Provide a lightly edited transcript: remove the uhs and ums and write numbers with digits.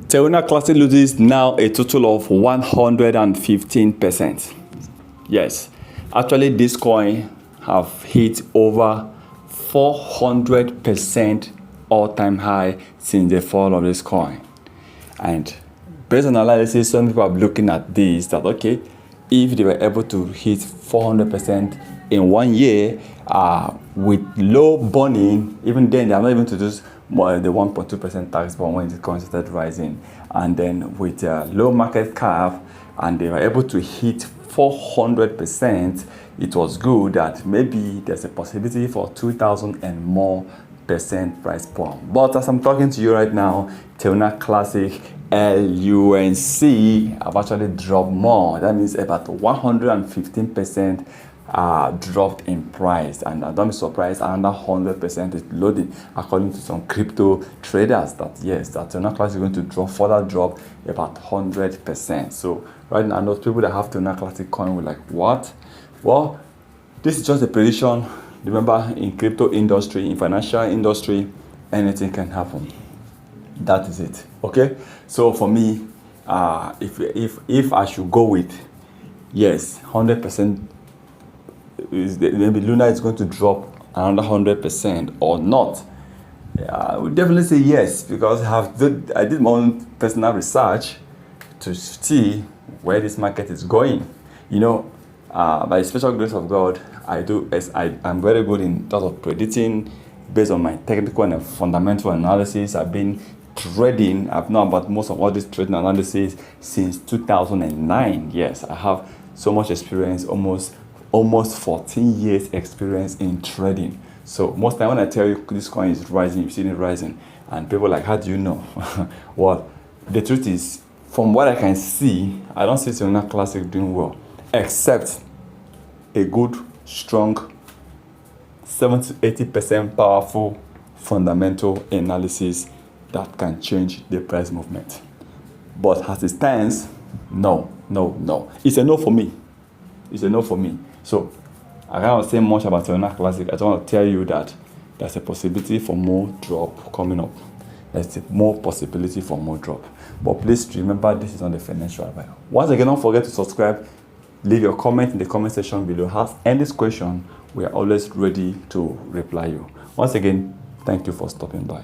Terra Classic loses now a total of 115%. Yes, actually this coin have hit over 400% all-time high since the fall of this coin. And based on analysis, some people are looking at this that okay, if they were able to hit 400% in 1 year with low burning, even then they are not even to do the 1.2% tax but when the coin started rising, and then with low market cap, and they were able to hit 400%, it was good that maybe there's a possibility for 2,000 and more percent price pump. But as I'm talking to you right now, Terra Classic LUNC have actually dropped more. That means about 115% dropped in price, and don't be surprised, another 100% is loading according to some crypto traders that yes, that Terra Classic is going to further drop about 100%. So right now, those people that have Terra Classic coin were like, what? Well, this is just a prediction. Remember, in crypto industry, in financial industry, anything can happen. That is it. Okay. So for me, if I should go with yes, 100%. Maybe Luna is going to drop another 100% or not. I would definitely say yes, because I did my own personal research to see where this market is going. You know, by the special grace of God, I'm very good in terms of predicting based on my technical and fundamental analysis. I've been trading. I've known about most of all this trading analysis since 2009. Yes, I have so much experience, almost 14 years experience in trading. So most time when I tell you this coin is rising, you've seen it rising, and people are like, how do you know? Well, the truth is, from what I can see, I don't see Terra Classic doing well, except a good, strong 70 to 80% powerful fundamental analysis that can change the price movement. But as it stands, no. It's a no for me. It's a no for me. So I cannot say much about Terra Classic. I just want to tell you that there's a possibility for more drop coming up. There's more possibility for more drop. But please remember, this is not a financial advice. Once again, don't forget to subscribe. Leave your comment in the comment section below. Ask any question. We are always ready to reply you. Once again, thank you for stopping by.